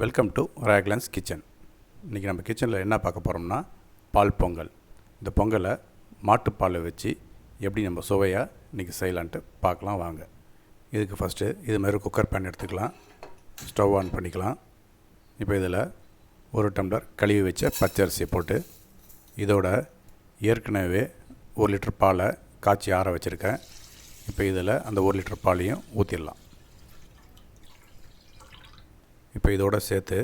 Welcome to ராக்லன்ஸ் kitchen. இன்றைக்கி நம்ம கிச்சனில் என்ன பார்க்க போகிறோம்னா பால் பொங்கல். இந்த பொங்கலை மாட்டுப்பாலை வச்சு எப்படி நம்ம சுவையாக இன்றைக்கி செய்யலான்ட்டு பார்க்கலாம் வாங்க. இதுக்கு ஃபஸ்ட்டு இது மாதிரி குக்கர் பேன் எடுத்துக்கலாம், ஸ்டவ் ஆன் பண்ணிக்கலாம். இப்போ இதில் 1 டம்ளர் கழுவி வச்ச பச்சரிசியை போட்டு இதோட ஏற்கனவே 1 லிட்டர் பாலை காய்ச்சி ஆற வச்சுருக்கேன். இப்போ இதில் அந்த 1 லிட்டர் பாலையும் ஊற்றிடலாம். இப்போ இதோடு சேர்த்து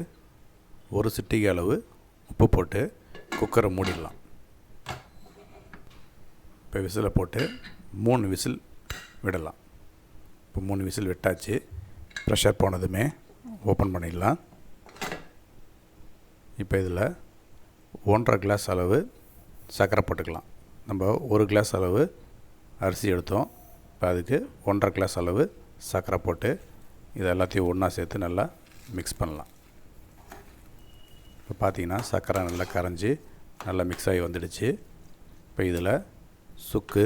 1 சிட்டிகை அளவு உப்பு போட்டு குக்கரை மூடிடலாம். இப்போ விசிலை போட்டு 3 விசில் விடலாம். இப்போ 3 விசில் விட்டாச்சு. ப்ரெஷர் போனதுமே ஓப்பன் பண்ணிடலாம். இப்போ இதில் 1.5 கிளாஸ் அளவு சர்க்கரை போட்டுக்கலாம். நம்ம 1 கிளாஸ் அளவு அரிசி எடுத்தோம். இப்போ அதுக்கு 1.5 கிளாஸ் அளவு சர்க்கரை போட்டு இது எல்லாத்தையும் ஒன்றா சேர்த்து நல்லா மிக்ஸ் பண்ணலாம். இப்போ பார்த்தீங்கன்னா சர்க்கரை நல்லா கரைஞ்சி நல்லா மிக்ஸ் ஆகி வந்துடுச்சு. இப்போ இதில் சுக்கு,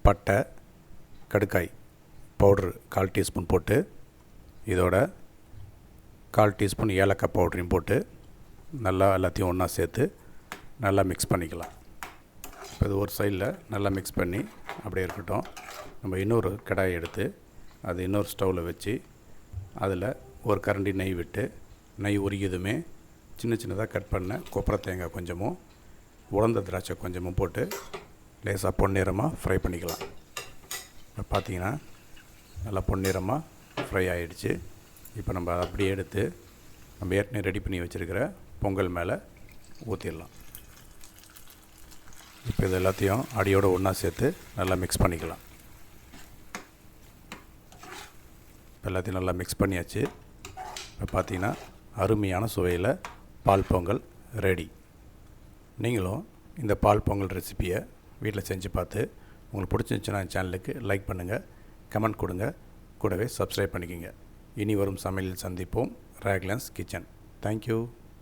பட்டை, கடுக்காய் பவுட்ரு 1/4 டீஸ்பூன் போட்டு இதோட 1/4 டீஸ்பூன் ஏலக்காய் பவுடரையும் போட்டு நல்லா எல்லாத்தையும் ஒன்றா சேர்த்து நல்லா மிக்ஸ் பண்ணிக்கலாம். இப்போ இது ஒரு சைடில் நல்லா மிக்ஸ் பண்ணி அப்படியே இருக்கட்டும். நம்ம இன்னொரு கடாயை எடுத்து அது இன்னொரு ஸ்டவ்வில் வச்சு அதில் 1 கரண்டி நெய் விட்டு நெய் உருகியதுமே சின்னதாக கட் பண்ண கொப்பரை தேங்காய் கொஞ்சமும் உலர்ந்த திராட்சை கொஞ்சமும் போட்டு லேசாக பொன்னிறமாக ஃப்ரை பண்ணிக்கலாம். இப்போ பார்த்தீங்கன்னா நல்லா பொன்னிறமாக ஃப்ரை ஆகிடுச்சு. இப்போ நம்ம அதை அப்படியே எடுத்து நம்ம ஏற்கனவே ரெடி பண்ணி வச்சுருக்கிற பொங்கல் மேலே ஊற்றிடலாம். இப்போ இது எல்லாத்தையும் அடியோடு ஒன்றா சேர்த்து நல்லா மிக்ஸ் பண்ணிக்கலாம். எல்லாத்தையும் நல்லா மிக்ஸ் பண்ணியாச்சு. இப்போ பார்த்தீங்கன்னா அருமையான சுவையில் பால் பொங்கல் ரெடி. நீங்களும் இந்த பால் பொங்கல் ரெசிப்பியை வீட்டில் செஞ்சு பார்த்து உங்களுக்கு பிடிச்சிருந்துச்சுன்னா சேனலுக்கு லைக் பண்ணுங்கள், கமெண்ட் கொடுங்க, கூடவே சப்ஸ்கிரைப் பண்ணிக்கோங்க. இனி வரும் சமையலில் சந்திப்போம். ராக்லன்ஸ் கிச்சன். தேங்க்யூ.